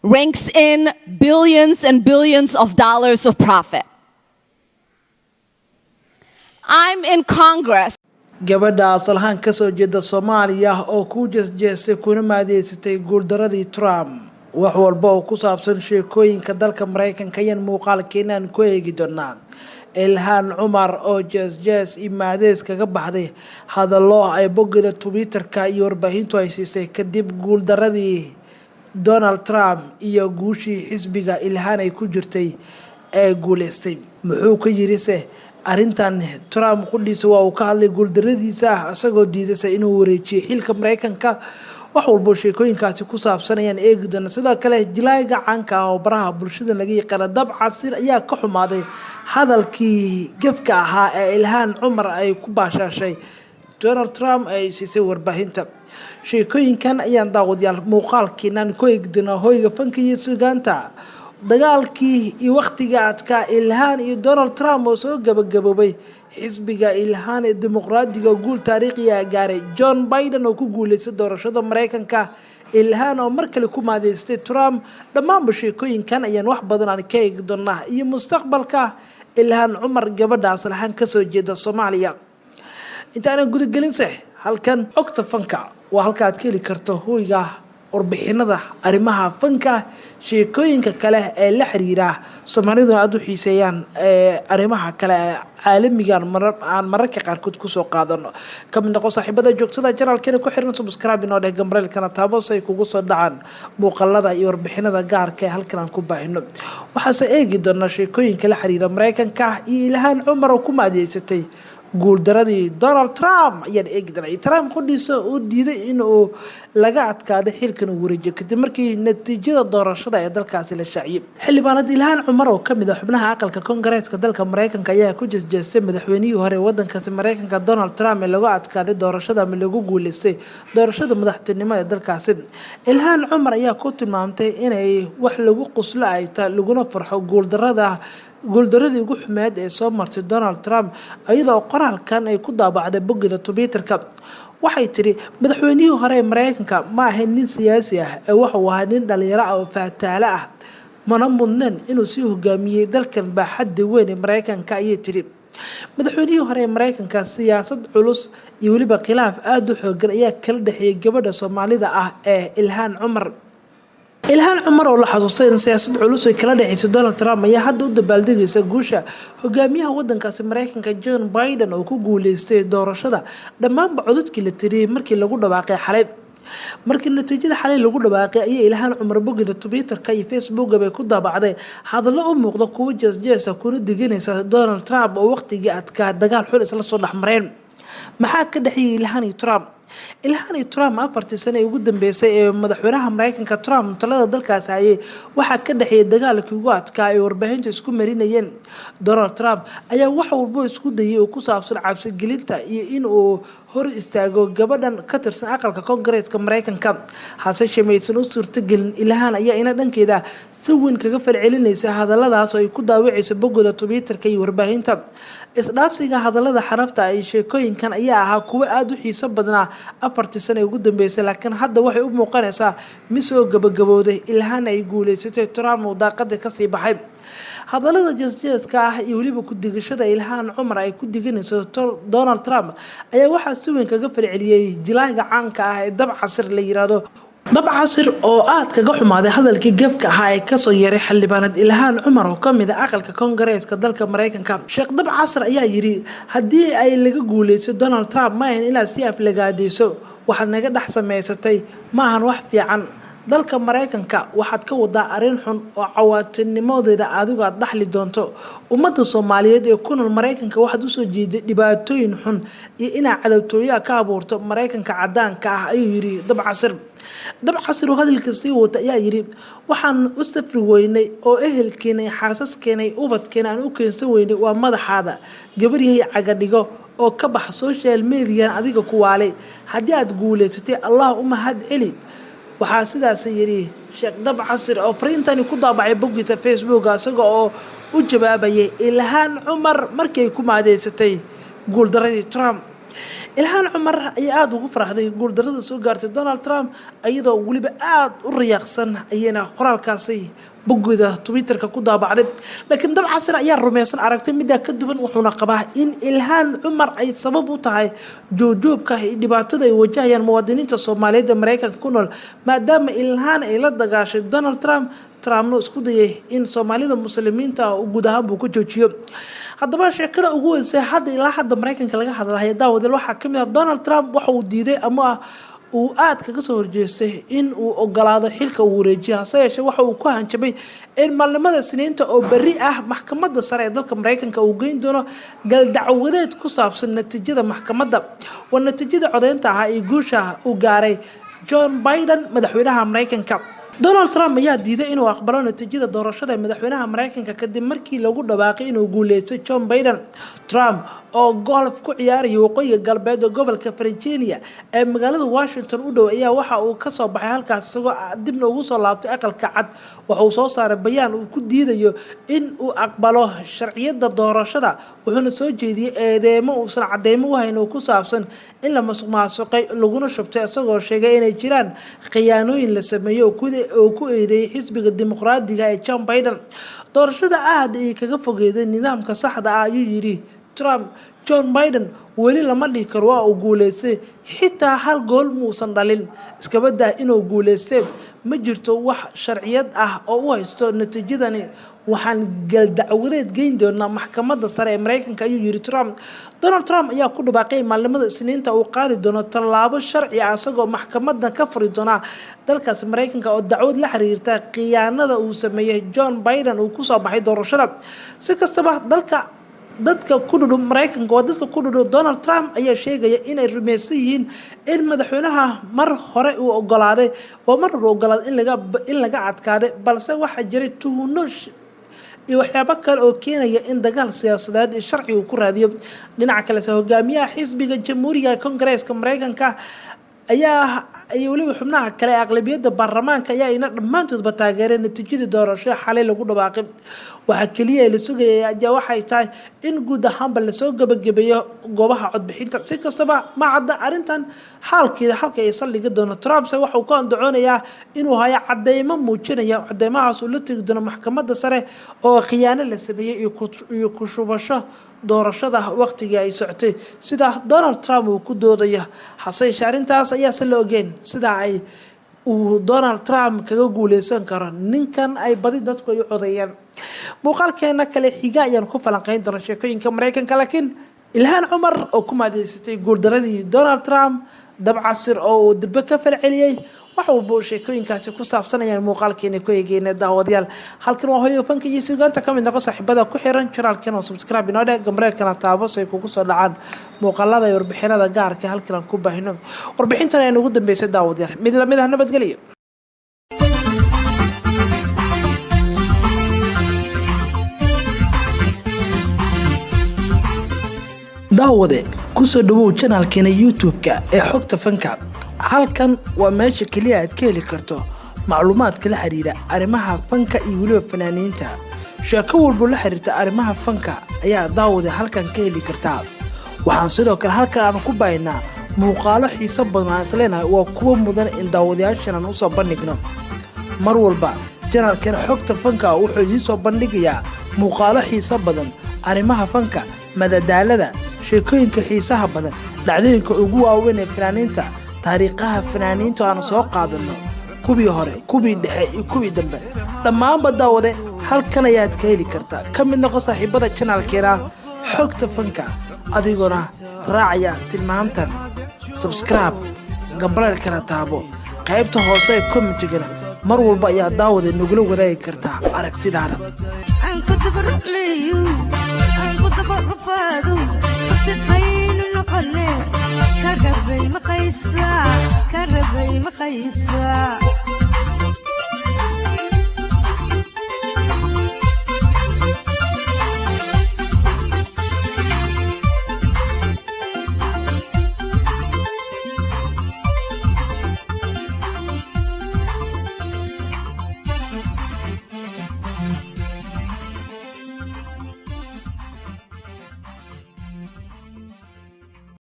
ranks in billions and billions of dollars of profit. I'm in Congress. gabadha asalahaan ka soo jeeda Soomaaliya oo ku jeesjeesay kuna maadeysatay guuldaradii Trump wax walba oo ku saabsan sheekooyinka dalka Mareykanka ayaan muuqaalkeenan ku eegi doonaa. Ilhaan Cumar oo jees imaadeys kaga baxday hadallo ay bogga Twitter-ka iyo warbaahintu ay siisay kadib guuldaradii Donald Trump iyo guushii xisbiga Ilhaan ay ku jirtay ee guuleystay. Muxuu ka yirise arrintan Trump qudhiisa waa uu ka hadlay guuldaradiisa asagoo diiday inuu wareejiyo xilka Mareykanka wax walba sheekooyinkaasi ku saabsanayaan eegi doona. sidoo kale jilayga caanka ah oo baraha bulshada laga yaqaan Dab Casir ayaa ka xumaaday hadalkii gefka ahaa ee Ilhaan Cumar ay ku baashashay Donald Trump ay siisay warbaahinta. sheekooyinkan ayaan daawadayaal muuqaalkeenan ku eegi doona hoyga fanka iyo suugaanta dagaalkii iyo waqtiga adka Ilhaan iyo Donald Trump oo soo gabagaboobay xisbiga Ilhaan ee dimuqraadiga guul taariikhi ah gaaray John Biden oo ku guuleystay doorashada Mareykanka. Ilhaan oo markale ku maadeystay Trump dhammaan sheekooyinkan ayaan wax badan aan ka eegi doonaa iyo mustaqbalka Ilhaan Cumar gabadha asalahaan ka soo jeeda Soomaaliya. intaan gudagelin halkan Xogta Fanka waa halka aad ka heli karto hoyga warbixinada arrimaha fanka sheekooyinka kale ee la xiriira Soomaalidu aad u xiiseeyaan arrimaha kale caalamiga aan mararka qaarkood ku soo qaadano kamid noqo saaxiibada joogtada channel-keena ku xiran subscribe inoo dheh gambarelkana taabo say kugu soo dhacaan muuqaalada iyo warbixinada gaarka ee halkan aan ku baahino. waxaase eegi doonaa sheekooyinka la xiriira Mareykanka iyo Ilhaan Cumar oo ku maadeysatay guuldaradii Donald Trump ayaan eegi doonaa. Trump qudhiisa uu diiday inuu laga adkaado xilkan uu wareejiyo kadib markii natiijada doorashada ee dalkaasi la shaaciyay. xildhibaanad Ilhaan Cumar oo kamid ah xubnaha aqalka Koongareeska dalka Mareykanka ayaa ku jeesjeesay madaxweynihii hore wadankaasi Mareykanka Donald Trump ee lagu adkaaday doorashada ama lagu guuleystay doorashada madaxtinimo ee dalkaasi. Ilhaan Cumar ayaa ku tilmaamtay inay wax lagu qoslo ay tahay laguna farxo guuldaradii ugu xumeed ee soo martay Donald Trump iyadoo qoraalkan ay ku daabacday bogga Twitter-ka. waxay tiri madaxweynihii hore ee Mareykanka ma ahayn nin siyaasi ah ee wuxuu ahaa nin dhalinyaro ah oo faataale ah mana mudneen inuu sii hogaamiyay dalkan baaxadda weyn ee Mareykanka ayay tiri. madaxweynihii hore ee Mareykanka siyaasad culus iyo waliba khilaaf aad u xooggan ayaa kala dhaxeeyay gabadha Soomaalida ah ee Ilhaan Cumar. Ilhaan Cumar oo la xasuustay in siyaasad culus ay kala dhaxaysay Donald Trump ayaa hadda u dabaaldegaysa guusha hogaamiyaha wadankaasi Mareykanka John Biden oo ku guuleystay doorashada dhammaanba codadkii la tiriyay markii lagu dhawaaqay xalay. markii natiijada xalay lagu dhawaaqay ayay Ilhaan Cumar bogga Twitter-ka iyo Facebook bay ku daabacday hadallo u muuqda kuwa jeesjeesa kuna diganaysa Donald Trump oo waqtigii adkaa dagaal xul isla soo dhaxmareen. maxaa ka dhaxiyay Ilhaan iyo Trump? Ilhaan iyo Trump afartii sano ugu dambeysay ee madaxweynaha Mareykanka Trump talada dalkaas hayay waxa ka dhaxeeyay dagaalkii ugu adkaa ee warbaahintu isku marinayeen. Donald Trump ayaa wax walba isku dayay oo ku saabsan cabsi gelinta iyo in uu hor istaago gabadhan ka tirsan aqalka Koongareeska Mareykanka. hase sheemaysan u suurtagelin. Ilhaan ayaa ina dhankeeda si weyn kaga falcelinaysa hadalladaas oo ay ku daawacayso bogga Twitter-ka iyo warbaahinta. isdhaafsiga hadallada xarafta ay sheekooyinkan ayaa ahaa kuwa aad u xiiso badnaa afartii sano ugu dambeysay laakiin hadda waxay u muuqanaysaa mid soo gabagabowday. Ilhaan ay guuleysatay Trump oo daaqada ka sii baxay. hadallada jeesjeeska ah iyo waliba ku digashada Ilhaan Cumar ay ku diganayso Donald Trump ayaa waxaa si weyn kaga falceliyay jilayga caanka ah ee Dab Casir la yiraahdo. Dab Casir oo aad kaga xumaaday hadalkii gefka ahaa ee ka soo yeeray xildhibaanad Ilhaan Cumar oo kamid ah aqalka Koongareeska dalka Mareykanka. Sheekh Dab Casir ayaa yiri haddii ay laga guuleysto Donald Trump ma ahan ilaa si aflagaadeyso waxaad naga dhex samaysatay ma ahan wax fiican. dalka Mareykanka waxaad ka wadaa arrin xun oo cawaatinimadeeda adigu aad dhaxli doonto. ummadda Soomaaliyeed ee ku nool Mareykanka waxaad u soo jeeday dhibaatooyin xun iyo inay cadawtooyo ka abuurto Mareykanka cadaanka ah ayuu yiri Dab Casir. Dab Casir oo hadalkiisa wata ayaa yiri waxaan u safri weynay oo ehelkeena xaasaskeena ubadkeena aan u keensan weynay waa madaxaada gabaryahay caga dhigo oo ka bax social media adiga ku waalay haddii aad guuleysatay Allah u mahad celi. waxaa sidaas yiri Sheekh Dab Casir oo fariintani ku daabacay boggiisa Facebook asagoo oo u jawaabayay Ilhaan Cumar markay ku maadeysatay guuldaradii Trump. ilhaan cumar ayaa aad ugu faraxday guuldarada soo gaartay Donald Trump iyadoo waliba aad u riyaaqsan ayayna qoraalkaasi bogooda Twitterka ku daabacday laakiin dabcasir ayaa rumaysan aragtay mid ka duwan wuxuuna qabaa in ilhaan cumar ay sabab u tahay joojooبka dhibaatada ay wajahayaan muwaadiniinta Soomaaliyeed ee Mareykanka ku nool maadaama ilhaan ay la dagaashay Donald Trump Trumpno isku dayay in Soomaalida muslimiinta guud ahaan uu ku joojiyo haddaba sheekada ugu weyn ee hadda ilaa hadda Mareykanka laga hadlayo daawadil waxa kamid ah Donald Trump waxa uu diiday ama uu aad kaga soo horjeestay in uu ogolaado xilka uu wareejiyo hase waxa uu ku hanjabay in maalmada Isniinta oo bari ah maxkamadda sare ee dalka Mareykanka uu geyn doono gal dacwadeed ku saabsan natiijada maxkamadda waa natiijada codeynta ah ee guusha uu gaaray Joe Biden madaxweynaha Mareykanka Donald Trump ayaa diiday inuu aqbalo natiijada doorashada madaxweynaha Mareykanka kadib markii lagu dhawaaqay inuu guuleystay Joe Biden Trump oo golf ku ciyaarayay waqooyiga galbeed ee gobolka Virginia ee magaalada Washington u dhow ayaa waxa uu ka soo baxay halkaas isagoo dib ugu soo laabtay aqalka cad waxa uu soo saaray bayaan uu ku diidayo in uu aqbalo sharciyada doorashada wuxuuna soo jeediyay eedeymo uusan cadeymo u hayn oo ku saabsan in la masuqmaasuqay laguna shubtay isagoo sheegay inay jiraan khiyaanooyin la sameeyo oo ku eedeeyay xisbiga dimuqraadiga ee Joe Biden doorashada aad ay kaga fogeeday nidaamka saxda ah ayuu yiri Trump Joe Biden wali lama dhigi karo waa uu guuleystay xitaa hal gool muusan dhalin iska badaa inuu guuleystay ma jirto wax sharciyad ah oo u haysto natiijadani waxaan gal dacwadeed geyn doonaa maxkamadda sare ee Mareykanka ayuu yiri Trump Donald Trump ayaa ku dhawaaqay maalmada Isniinta uu qaadi doono tallaabo sharci ah asagoo maxkamadda ka furi doona dalkaas Mareykanka oo dacwad la xiriirta khiyaanada uu sameeyay Joe Biden uu ku soo baxay doorashada si kastaba dadka ku dhudhub Mareykanka waa dadka ku dhudhub Donald Trump ayaa sheegaya inay rumaysan yihiin in madaxweynaha mar hore uu ogolaaday in laga adkaaday balse waxa jiray tuhunno iyo waxyaabo kale oo keenaya in dagaal siyaasadeed iyo sharci uu ku raadiyo dhinaca kale hogaamiyaha xisbiga jamhuuriga ee Kongareeska Mareykanka ay waliba xubnaha kale aqlabiyada baarlamaanka ayaa ina dhamaantoodba taageereen natiijada doorashada xalay lagu dhawaaqay waxa kaliya la sugayay ayaa waxay tahay in guud ahaanba la soo gabagabeeyo goobaha codbixinta si kastaba ma cadda arintan halka ay saldhiga doono Trump waxa uu ka andacoonayaa inuu hayo cadeymo muujinaya cadeymahaas uu la tagi doono maxkamadda sare oo khiyaano la sameeyay iyo ku shubasho doorashada waqtiga ay socotay sida Donald Trump uu ku doodaya hase arintaas ayaa la ogeyn sida ay uu Donald Trump kaga guuleysan karo ninkan ay badi dadku ay codeeyaan muuqaalkeena kale xiga ayaan ku falanqeyn doonaa sheekooyinka Mareykanka laakiin ilhaan cumar oo ku maadeysatay guuldaradii Donald Trump dabcasir oo dib ka falceliyay waxa uu sheekooyinkaasi ku saabsanayaan muuqaalkeena ku eegayna daawadayaal halkan waa hooyo fanka iyo suugaanta kamid noqon saaxiibada ku xiran channelkeena oo subscribe inoo dhig gambarelkana taabo si ay kugu soo dhacaan muuqaalada iyo warbixinada gaarka halkan ku baahino warbixintan ay ugu dambeysay daawadayaal mid la mid ah nabadgelyo daawade ku soo dhawow channelkeena YouTube-ka ee xogta fanka halkan waa meesha kaliya aad ka heli karto macluumaadka la xiriira arrimaha fanka iyo waliba fanaaniinta sheeko walba la xiriirta arrimaha fanka ayaa daawada halkan ka heli kartaa waxaan sidoo kale halkan aan ku baahinaa muuqaalo xiiso badan isleenahay waa kuwa mudan in daawadayaashan u soo bandhigno mar walba channelkeena xogta fanka wuxuu idin soo bandhigayaa muuqaalo xiiso badan arrimaha fanka madadaalada sheekooyinka xiisaha badan dhacdooyinka ugu waaweyn ee fanaaniinta taariikhaha fanaaniinta aan soo qaadano kubii hore kubii dhexe iyo kubii dambe dhammaanba daawade halkan ayaad ka heli kartaa ka mid noqo saaxiibada channelkeena xogta fanka adiguna raacaya tilmaamtan subscribe gambarelkana taabo qaybta hoose ee commentigana mar walba ayaa daawade nagula wadaagi kartaa aragtidaada كربي مقيسة